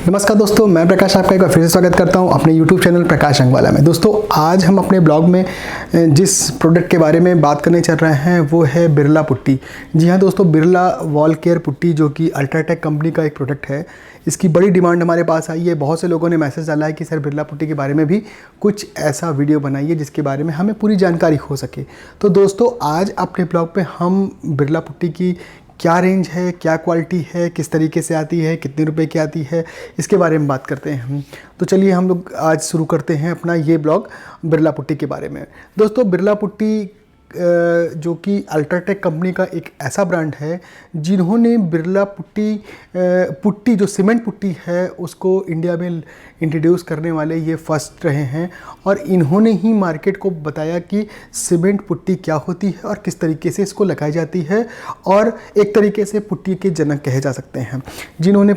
नमस्कार दोस्तों, मैं प्रकाश आपका एक बार फिर से स्वागत करता हूं अपने YouTube चैनल प्रकाश अंगवाला में। दोस्तों आज हम अपने ब्लॉग में जिस प्रोडक्ट के बारे में बात करने चल रहे हैं वो है बिरला पुट्टी। जी हाँ दोस्तों, बिरला वॉल केयर पुट्टी जो कि अल्ट्राटेक कंपनी का एक प्रोडक्ट है। इसकी बड़ी डिमांड हमारे पास आई है। बहुत से लोगों ने मैसेज डाला है कि सर बिरला पुट्टी के बारे में भी कुछ ऐसा वीडियो बनाइए जिसके बारे में हमें पूरी जानकारी हो सके। तो दोस्तों आज अपने ब्लॉग पे हम बिरला पुट्टी की क्या रेंज है, क्या क्वालिटी है, किस तरीके से आती है, कितने रुपए की आती है, इसके बारे में बात करते हैं हम। तो चलिए हम लोग आज शुरू करते हैं अपना ये ब्लॉग बिरला पुट्टी के बारे में। दोस्तों बिरला पुट्टी जो कि अल्ट्राटेक कंपनी का एक ऐसा ब्रांड है जिन्होंने बिरला पुट्टी जो सीमेंट पुट्टी है उसको इंडिया में इंट्रोड्यूस करने वाले ये फर्स्ट रहे हैं। और इन्होंने ही मार्केट को बताया कि सीमेंट पुट्टी क्या होती है और किस तरीके से इसको लगाई जाती है, और एक तरीके से पुट्टी के जनक कहे जा सकते हैं, जिन्होंने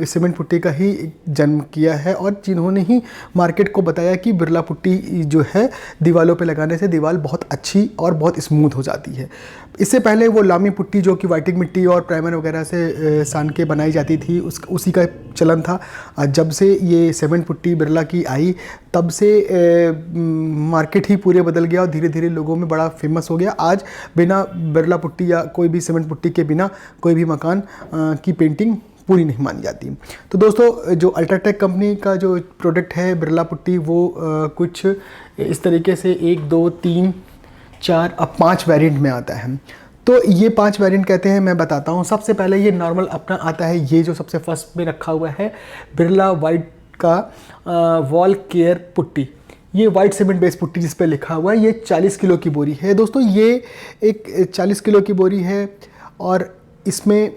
सीमेंट पुट्टी का ही जन्म किया है और जिन्होंने ही मार्केट को बताया कि बिरला पुट्टी जो है दीवालों पे लगाने से दीवार बहुत अच्छी और बहुत स्मूथ हो जाती है। इससे पहले वो लामी पुट्टी जो कि व्हाइटिंग मिट्टी और प्राइमर वगैरह से सान के बनाई जाती थी उसी का चलन था। जब से ये सीमेंट पुट्टी बिरला की आई तब से मार्केट ही पूरे बदल गया और धीरे धीरे लोगों में बड़ा फेमस हो गया। आज बिना बिरला पुट्टी या कोई भी सीमेंट पुट्टी के बिना कोई भी मकान की पेंटिंग पूरी नहीं मानी जाती। तो दोस्तों जो अल्ट्राटेक कंपनी का जो प्रोडक्ट है बिरला पुट्टी वो कुछ इस तरीके से 1, 2, 3, 4 और 5 वेरिएंट में आता है। तो ये 5 वेरिएंट कहते हैं, मैं बताता हूँ। सबसे पहले ये नॉर्मल अपना आता है, ये जो सबसे फर्स्ट में रखा हुआ है बिरला वाइट का वॉल केयर पुट्टी। ये वाइट सीमेंट बेस पुट्टी जिस पे लिखा हुआ है, ये 40 किलो की बोरी है। दोस्तों ये एक 40 किलो की बोरी है और इसमें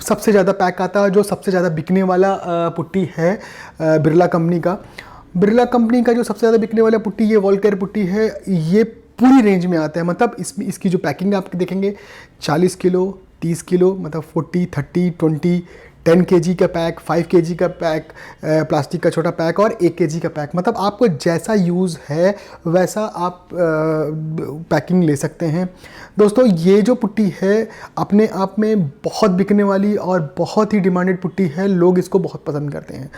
सबसे ज़्यादा पैक आता है। जो सबसे ज़्यादा बिकने वाला पुट्टी है बिरला कंपनी का जो सबसे ज़्यादा बिकने वाला पुट्टी ये वॉल केयर पुट्टी है। ये पूरी रेंज में आता है, मतलब इसकी जो पैकिंग आप देखेंगे 40 किलो, 30 किलो, मतलब 40, 30, 20, 10 kg का पैक, 5 kg का पैक, प्लास्टिक का छोटा पैक और 1 kg का पैक। मतलब आपको जैसा यूज़ है वैसा आप पैकिंग ले सकते हैं। दोस्तों ये जो पुट्टी है अपने आप में बहुत बिकने वाली और बहुत ही डिमांडेड पुट्टी है। लोग इसको बहुत पसंद करते हैं।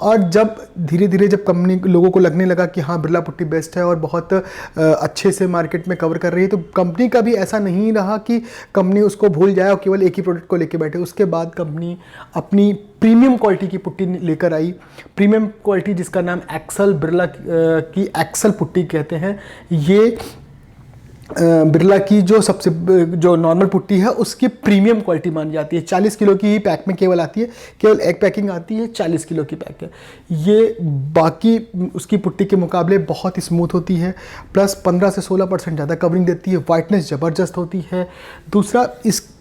और जब धीरे धीरे जब कंपनी लोगों को लगने लगा कि हाँ बिरला पुट्टी बेस्ट है और बहुत अच्छे से मार्केट में कवर कर रही है, तो कंपनी का भी ऐसा नहीं रहा कि कंपनी उसको भूल जाए और केवल एक ही प्रोडक्ट को लेके बैठे। उसके बाद कंपनी अपनी प्रीमियम क्वालिटी की पुट्टी लेकर आई। प्रीमियम क्वालिटी जिसका नाम एक्सल, बिरला की एक्सल पुट्टी कहते हैं। ये बिरला की जो नॉर्मल पुट्टी है उसकी प्रीमियम क्वालिटी मानी जाती है। 40 किलो की ही पैक में केवल आती है, केवल एक पैकिंग आती है, 40 किलो की पैक है। ये बाकी उसकी पुट्टी के मुकाबले बहुत स्मूथ होती है, प्लस 15 से 16% ज़्यादा कवरिंग देती है। वाइटनेस ज़बरदस्त होती है। दूसरा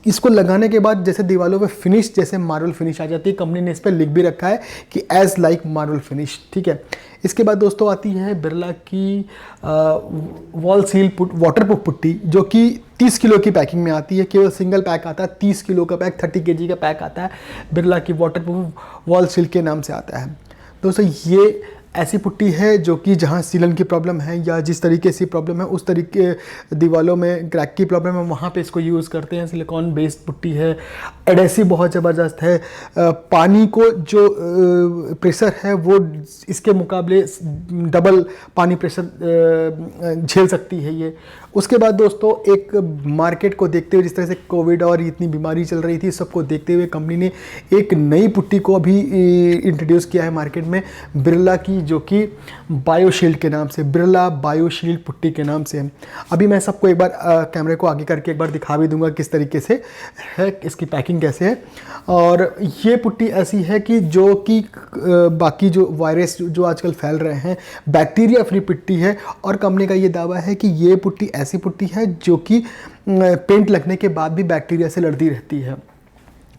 इसको लगाने के बाद जैसे दीवालों पे फिनिश जैसे मार्बल फिनिश आ जाती है। कंपनी ने इस पर लिख भी रखा है कि एज लाइक मार्बल फिनिश, ठीक है। इसके बाद दोस्तों आती है बिरला की वॉल सील वाटरप्रूफ पुट्टी जो कि 30 किलो की पैकिंग में आती है। केवल सिंगल पैक आता है, 30 किलो का पैक, 30 kg का पैक आता है। बिरला की वाटरप्रूफ वॉल सील के नाम से आता है। दोस्तों ये ऐसी पुट्टी है जो कि जहाँ सीलन की प्रॉब्लम है या जिस तरीके से प्रॉब्लम है उस तरीके दीवालों में क्रैक की प्रॉब्लम है वहाँ पे इसको यूज़ करते हैं। सिलिकॉन बेस्ड पुट्टी है, एडेसिव बहुत ज़बरदस्त है। पानी को जो प्रेशर है वो इसके मुकाबले डबल पानी प्रेशर झेल सकती है ये। उसके बाद दोस्तों एक मार्केट को देखते हुए, जिस तरह से कोविड और इतनी बीमारी चल रही थी, सबको देखते हुए कंपनी ने एक नई पुट्टी को अभी इंट्रोड्यूस किया है मार्केट में, बिरला की, जो कि बायोशील्ड के नाम से, बिरला बायोशील्ड पुट्टी के नाम से। अभी मैं सबको एक बार कैमरे को आगे करके एक बार दिखा भी दूंगा किस तरीके से है, इसकी पैकिंग कैसे है। और ये पुट्टी ऐसी है कि जो कि बाकी जो वायरस जो आजकल फैल रहे हैं, बैक्टीरिया फ्री पुट्टी है। और कंपनी का ये दावा है कि ये पुट्टी ऐसी पुट्टी है जो कि पेंट लगने के बाद भी बैक्टीरिया से लड़ती रहती है।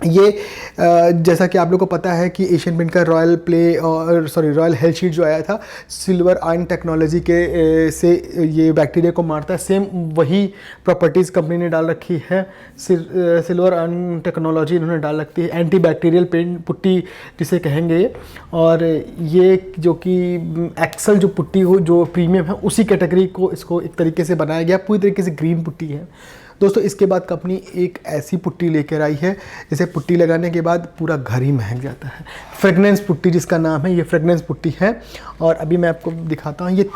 ये जैसा कि आप लोगों को पता है कि एशियन पेंट का रॉयल हेल्थ शीट जो आया था, सिल्वर आयन टेक्नोलॉजी के से ये बैक्टीरिया को मारता है। सेम वही प्रॉपर्टीज़ कंपनी ने डाल रखी है। सिल्वर आयन टेक्नोलॉजी इन्होंने डाल रखी है, एंटी बैक्टीरियल पेंट पुट्टी जिसे कहेंगे। और ये जो कि एक्सल जो पुट्टी हो जो प्रीमियम है उसी कैटेगरी को इसको एक तरीके से बनाया गया। पूरी तरीके से ग्रीन पुट्टी है। दोस्तों इसके बाद कंपनी एक ऐसी पुट्टी लेकर आई है जिसे पुट्टी लगाने के बाद पूरा घर ही महक जाता है। फ्रेगनेंस पुट्टी जिसका नाम है, ये फ्रेगनेंस पुट्टी है। और अभी मैं आपको दिखाता हूँ, ये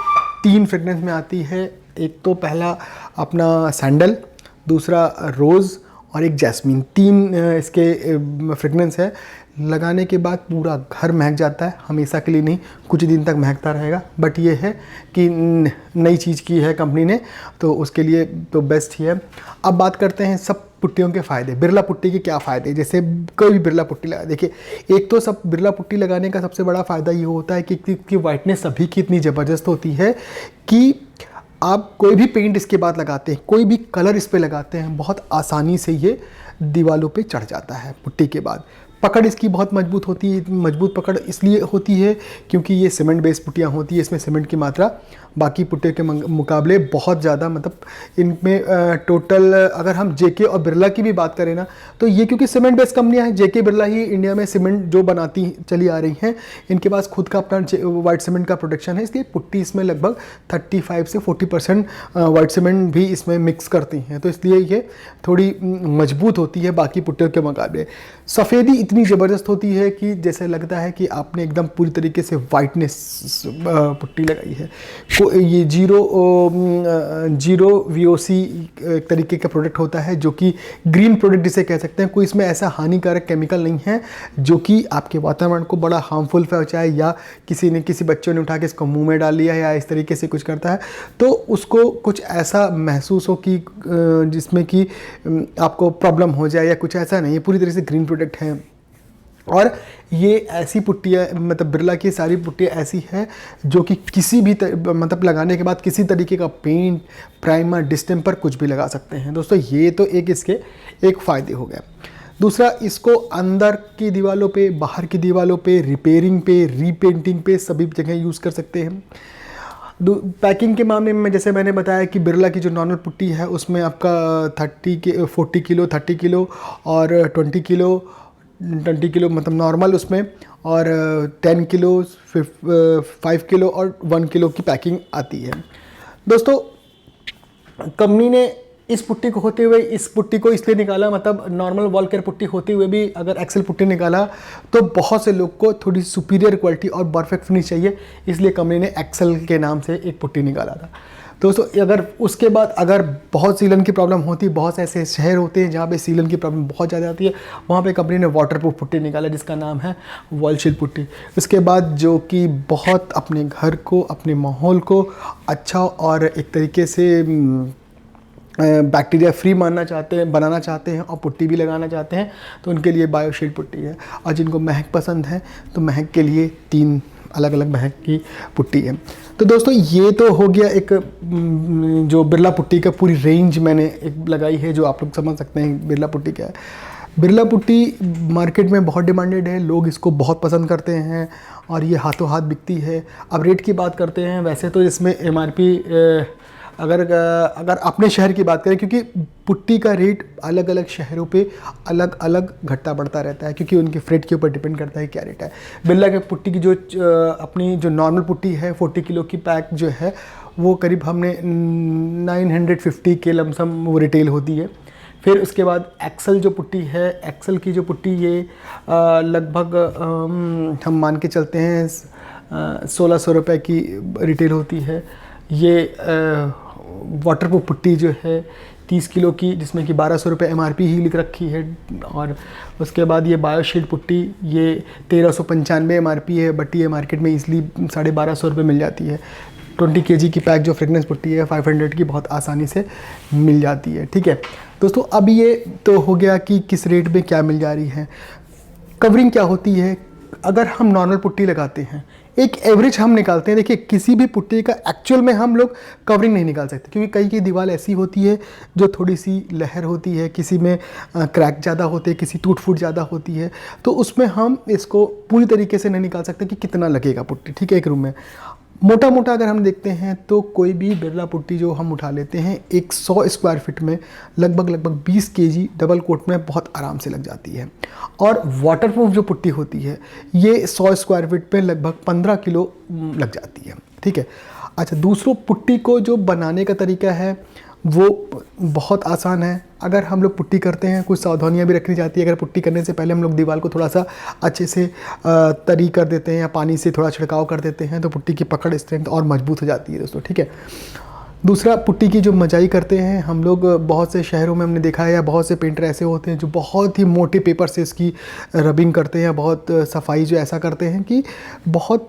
3 फ्रेगनेंस में आती है। एक तो पहला अपना सैंडल, दूसरा रोज़ और एक जैस्मीन। 3 इसके फ्रेगनेंस है। लगाने के बाद पूरा घर महक जाता है, हमेशा के लिए नहीं, कुछ दिन तक महकता रहेगा। बट ये है कि नई चीज़ की है कंपनी ने, तो उसके लिए तो बेस्ट ही है। अब बात करते हैं सब पुट्टियों के फ़ायदे। बिरला पुट्टी के क्या फ़ायदे, जैसे कोई भी बिरला पुट्टी लगा, देखिए एक तो सब बिरला पुट्टी लगाने का सबसे बड़ा फ़ायदा ये होता है कि इसकी वाइटनेस अभी की इतनी ज़बरदस्त होती है कि आप कोई भी पेंट इसके बाद लगाते हैं, कोई भी कलर इस पे लगाते हैं, बहुत आसानी से ये दीवालों पे चढ़ जाता है। पुट्टी के बाद पकड़ इसकी बहुत मजबूत होती है। मजबूत पकड़ इसलिए होती है क्योंकि ये सीमेंट बेस्ड पुट्टियाँ होती है, इसमें सीमेंट की मात्रा बाकी पुट्टियों के मुकाबले बहुत ज़्यादा, मतलब इनमें टोटल अगर हम जेके और बिरला की भी बात करें ना, तो ये क्योंकि सीमेंट बेस्ड कंपनियां हैं, जेके बिरला ही इंडिया में सीमेंट जो बनाती चली आ रही हैं, इनके पास खुद का अपना वाइट सीमेंट का प्रोडक्शन है, इसलिए पुट्टी इसमें लगभग 35 से 40% वाइट सीमेंट भी इसमें मिक्स करती हैं, तो इसलिए ये थोड़ी मजबूत होती है बाकी पुट्टियों के मुकाबले। सफ़ेदी इतनी ज़बरदस्त होती है कि जैसे लगता है कि आपने एकदम पूरी तरीके से वाइटनेस पुट्टी लगाई है। ये जीरो VOC एक तरीके का प्रोडक्ट होता है जो कि ग्रीन प्रोडक्ट जिसे कह सकते हैं। कोई इसमें ऐसा हानिकारक केमिकल नहीं है जो कि आपके वातावरण को बड़ा हार्मफुल पहुंचाए, या किसी बच्चों ने उठा के इसको मुंह में डाल लिया या इस तरीके से कुछ करता है तो उसको कुछ ऐसा महसूस हो कि जिसमें कि आपको प्रॉब्लम हो जाए या कुछ ऐसा नहीं है। पूरी तरह से ग्रीन प्रोडक्ट है। और ये ऐसी पुट्टियाँ, मतलब बिरला की सारी पुट्टियाँ ऐसी है जो कि किसी भी मतलब लगाने के बाद किसी तरीके का पेंट, प्राइमर, डिस्टेम्पर कुछ भी लगा सकते हैं। दोस्तों ये तो इसके एक फ़ायदे हो गए। दूसरा, इसको अंदर की दीवारों पे, बाहर की दीवारों पे, रिपेयरिंग पे, रीपेंटिंग पे सभी जगह यूज़ कर सकते हैं। पैकिंग के मामले में जैसे मैंने बताया कि बिरला की जो नॉर्मल पुट्टी है उसमें आपका 40 किलो 30 किलो और 20 किलो मतलब नॉर्मल उसमें, और 10 किलो 5 किलो और 1 किलो की पैकिंग आती है। दोस्तों कंपनी ने इस पुट्टी को होते हुए, इस पुट्टी को इसलिए निकाला, मतलब नॉर्मल वॉल केयर पुट्टी होते हुए भी अगर एक्सेल पुट्टी निकाला तो बहुत से लोग को थोड़ी सुपीरियर क्वालिटी और परफेक्ट फिनिश चाहिए, इसलिए कंपनी ने एक्सेल के नाम से एक पुट्टी निकाला था। दोस्तों अगर उसके बाद अगर बहुत सीलन की प्रॉब्लम होती है, बहुत से ऐसे शहर होते हैं जहाँ पे सीलन की प्रॉब्लम बहुत ज़्यादा आती है, वहाँ पे कंपनी ने वाटरप्रूफ पुट्टी निकाला जिसका नाम है वॉलशील्ड पुट्टी। उसके बाद जो कि बहुत अपने घर को, अपने माहौल को अच्छा और एक तरीके से बैक्टीरिया फ्री बनाना चाहते हैं और पुट्टी भी लगाना चाहते हैं, तो उनके लिए बायोशील्ड पुट्टी है। और जिनको महक पसंद है तो महक के लिए 3 अलग अलग महक की पुट्टी है। तो दोस्तों ये तो हो गया एक जो बिरला पुट्टी का पूरी रेंज मैंने एक लगाई है, जो आप लोग समझ सकते हैं बिरला पुट्टी क्या है। बिरला पुट्टी मार्केट में बहुत डिमांडेड है, लोग इसको बहुत पसंद करते हैं और ये हाथों हाथ बिकती है। अब रेट की बात करते हैं, वैसे तो इसमें MRP अगर अपने शहर की बात करें, क्योंकि पुट्टी का रेट अलग अलग शहरों पे अलग अलग घटता बढ़ता रहता है, क्योंकि उनके फ्रेट के ऊपर डिपेंड करता है क्या रेट है। बिरला के पुट्टी की जो अपनी जो नॉर्मल पुट्टी है 40 किलो की पैक जो है वो करीब हमने 950 के लमसम वो रिटेल होती है। फिर उसके बाद एक्सेल जो पुट्टी है, एक्सेल की जो पुट्टी ये लगभग हम मान के चलते हैं 1600 रुपये की रिटेल होती है। ये वाटरप्रूफ पुट्टी जो है 30 किलो की, जिसमें कि 1200 रुपये MRP ही लिख रखी है। और उसके बाद ये बायोशील्ड पुट्टी ये 1395 MRP है, बट ये मार्केट में ईजिली 1250 रुपये मिल जाती है। 20 kg की पैक जो फ्रेगनेंस पुट्टी है 500 की बहुत आसानी से मिल जाती है। ठीक है दोस्तों, अब ये तो हो गया कि किस रेट में क्या मिल जा रही है। कवरिंग क्या होती है, अगर हम नॉर्मल पुट्टी लगाते हैं एक एवरेज हम निकालते हैं। देखिए किसी भी पुट्टी का एक्चुअल में हम लोग कवरिंग नहीं निकाल सकते, क्योंकि कई की दीवार ऐसी होती है जो थोड़ी सी लहर होती है, किसी में क्रैक ज़्यादा होते हैं, किसी टूट फूट ज़्यादा होती है, तो उसमें हम इसको पूरी तरीके से नहीं निकाल सकते कि कितना लगेगा पुट्टी। ठीक है, एक रूम में मोटा मोटा अगर हम देखते हैं तो कोई भी बिरला पुट्टी जो हम उठा लेते हैं 100 स्क्वायर फीट में लगभग 20 kg डबल कोट में बहुत आराम से लग जाती है। और वाटरप्रूफ जो पुट्टी होती है ये 100 स्क्वायर फीट पे लगभग 15 किलो लग जाती है। ठीक है, अच्छा दूसरों पुट्टी को जो बनाने का तरीका है वो बहुत आसान है। अगर हम लोग पुट्टी करते हैं कुछ सावधानियां भी रखनी चाहती है। अगर पुट्टी करने से पहले हम लोग दीवार को थोड़ा सा अच्छे से तरी कर देते हैं या पानी से थोड़ा छिड़काव कर देते हैं तो पुट्टी की पकड़ स्ट्रेंथ और मजबूत हो जाती है दोस्तों, ठीक है। दूसरा, पुट्टी की जो मजाई करते हैं हम लोग, बहुत से शहरों में हमने देखा है या बहुत से पेंटर ऐसे होते हैं जो बहुत ही मोटे पेपर से इसकी रबिंग करते हैं, बहुत सफाई जो ऐसा करते हैं कि बहुत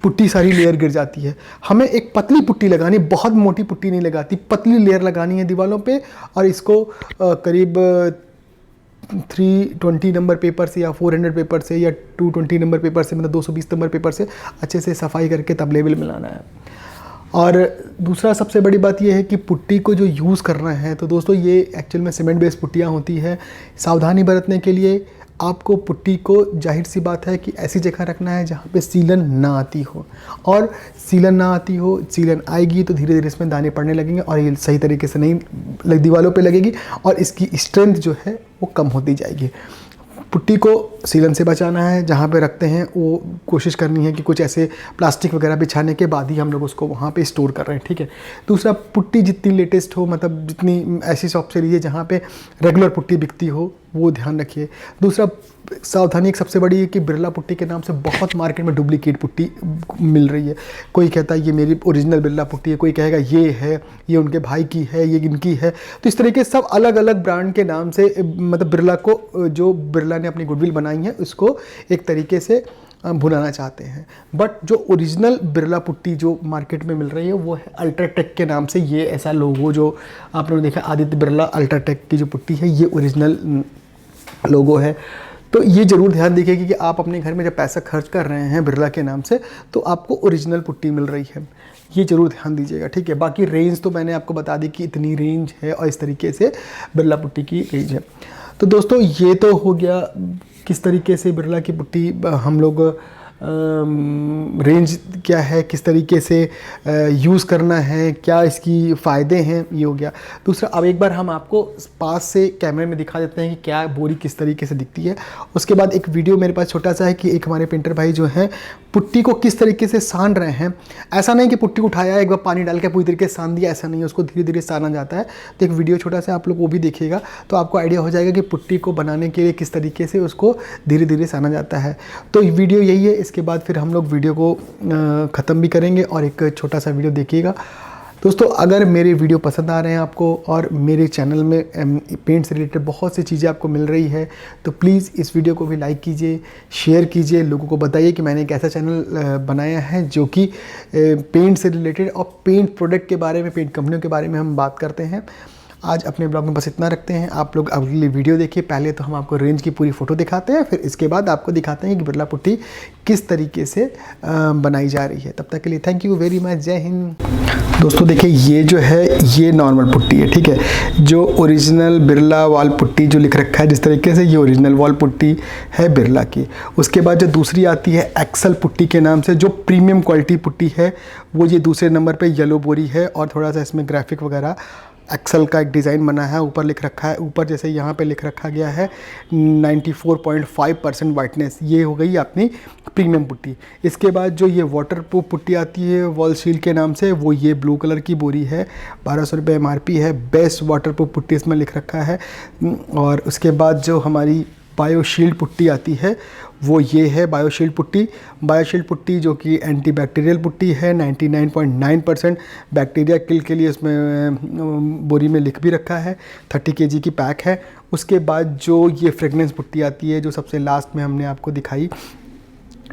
पुट्टी सारी लेयर गिर जाती है। हमें एक पतली पुट्टी लगानी, बहुत मोटी पुट्टी नहीं लगाती, पतली लेयर लगानी है दीवारों पे और इसको करीब 320 नंबर पेपर से या 400 पेपर से या 220 नंबर पेपर से, मतलब 220 नंबर पेपर से अच्छे से सफाई करके तब लेवल मिलाना है। और दूसरा सबसे बड़ी बात यह है कि पुट्टी को जो यूज़ करना है तो दोस्तों ये एक्चुअल में सीमेंट बेस्ड पुट्टियाँ होती है। सावधानी बरतने के लिए आपको पुट्टी को जाहिर सी बात है कि ऐसी जगह रखना है जहाँ पे सीलन ना आती हो, और सीलन ना आती हो, सीलन आएगी तो धीरे धीरे इसमें दाने पड़ने लगेंगे और ये सही तरीके से नहीं दीवारों पे लगेगी और इसकी स्ट्रेंथ जो है वो कम होती जाएगी। पुट्टी को सीलन से बचाना है, जहाँ पे रखते हैं वो कोशिश करनी है कि कुछ ऐसे प्लास्टिक वगैरह बिछाने के बाद ही हम लोग उसको वहाँ पे स्टोर कर रहे हैं, ठीक है। दूसरा, पुट्टी जितनी लेटेस्ट हो, मतलब जितनी ऐसी शॉप से लीजिए जहाँ पे रेगुलर पुट्टी बिकती हो, वो ध्यान रखिए। दूसरा सावधानी एक सबसे बड़ी है कि बिरला पुट्टी के नाम से बहुत मार्केट में डुप्लीकेट पुट्टी मिल रही है। कोई कहता है ये मेरी ओरिजिनल बिरला पुट्टी है, कोई कहेगा ये है, ये उनके भाई की है, ये इनकी है। तो इस तरीके सब अलग अलग ब्रांड के नाम से मतलब बिरला को, जो बिरला ने अपनी गुडविल बनाई है उसको एक तरीके से भुनाना चाहते हैं। बट जो ओरिजिनल बिरला पुट्टी जो मार्केट में मिल रही है वो है अल्ट्राटेक के नाम से। ये ऐसा लोगो जो आप लोगों ने देखा, आदित्य बिरला अल्ट्राटेक की जो पुट्टी है ये ओरिजिनल लोगो है। तो ये ज़रूर ध्यान दीजिए कि आप अपने घर में जब पैसा खर्च कर रहे हैं बिरला के नाम से तो आपको ओरिजिनल पुट्टी मिल रही है, ये ज़रूर ध्यान दीजिएगा, ठीक है। बाकी रेंज तो मैंने आपको बता दी कि इतनी रेंज है और इस तरीके से बिरला पुट्टी की रेंज है। तो दोस्तों ये तो हो गया किस तरीके से बिरला की पुट्टी हम लोग रेंज क्या है, किस तरीके से यूज़ करना है, क्या इसकी फ़ायदे हैं, ये हो गया। दूसरा, अब एक बार हम आपको पास से कैमरे में दिखा देते हैं कि क्या बोरी किस तरीके से दिखती है। उसके बाद एक वीडियो मेरे पास छोटा सा है कि एक हमारे पेंटर भाई जो हैं पुट्टी को किस तरीके से सान रहे हैं। ऐसा नहीं कि पुट्टी को उठाया एक बार पानी डाल के पूरी तरीके से सान दिया, ऐसा नहीं है, उसको धीरे धीरे साना जाता है। तो एक वीडियो छोटा सा आप लोग वो भी देखिएगा तो आपको आइडिया हो जाएगा कि पुट्टी को बनाने के लिए किस तरीके से उसको धीरे धीरे साना जाता है। तो वीडियो यही है, इसके बाद फिर हम लोग वीडियो को ख़त्म भी करेंगे और एक छोटा सा वीडियो देखिएगा। दोस्तों अगर मेरे वीडियो पसंद आ रहे हैं आपको और मेरे चैनल में पेंट से रिलेटेड बहुत सी चीज़ें आपको मिल रही है तो प्लीज़ इस वीडियो को भी लाइक कीजिए, शेयर कीजिए, लोगों को बताइए कि मैंने एक ऐसा चैनल बनाया है जो कि पेंट से रिलेटेड और पेंट प्रोडक्ट के बारे में, पेंट कंपनियों के बारे में हम बात करते हैं। आज अपने ब्लॉग में बस इतना रखते हैं। आप लोग अगली वीडियो देखिए। पहले तो हम आपको रेंज की पूरी फ़ोटो दिखाते हैं, फिर इसके बाद आपको दिखाते हैं कि बिरला पुट्टी किस तरीके से बनाई जा रही है। तब तक के लिए थैंक यू वेरी मच, जय हिंद। दोस्तों देखिए ये जो है ये नॉर्मल पुट्टी है, ठीक है। जो ओरिजिनल बिरला वॉल पुट्टी जो लिख रखा है जिस तरीके से, ये ओरिजिनल वॉल पुट्टी है बिरला की। उसके बाद जो दूसरी आती है एक्सल पुट्टी के नाम से, जो प्रीमियम क्वालिटी पुट्टी है, वो ये दूसरे नंबर पे येलो बोरी है और थोड़ा सा इसमें ग्राफिक वगैरह एक्सल का एक डिज़ाइन बना है, ऊपर लिख रखा है, ऊपर जैसे यहाँ पे लिख रखा गया है 94.5% वाइटनेस, ये हो गई अपनी प्रीमियम पुट्टी। इसके बाद जो ये वाटर प्रूफ पुट्टी आती है वॉल शील्ड के नाम से, वो ये ब्लू कलर की बोरी है, 1200 रुपये MRP है। बेस्ट वाटर प्रूफ पुट्टी इसमें लिख रखा है। और उसके बाद जो हमारी बायोशील्ड पुट्टी आती है वो ये है बायोशील्ड पुट्टी। बायोशील्ड पुट्टी जो कि एंटीबैक्टीरियल पुट्टी है, 99.9% बैक्टीरिया किल के लिए उसमें बोरी में लिख भी रखा है। 30 kg की पैक है। उसके बाद जो ये फ्रेगनेंस पुट्टी आती है जो सबसे लास्ट में हमने आपको दिखाई,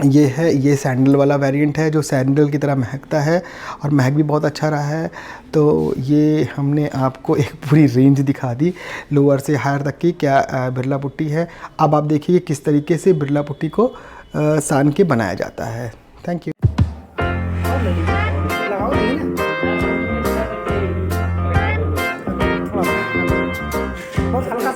ये है, ये सैंडल वाला वेरिएंट है जो सैंडल की तरह महकता है और महक भी बहुत अच्छा रहा है। तो ये हमने आपको एक पूरी रेंज दिखा दी लोअर से हायर तक की क्या बिरला पुट्टी है। अब आप देखिए किस तरीके से बिरला पुट्टी को सान के बनाया जाता है। Thank you. बहुत हल्का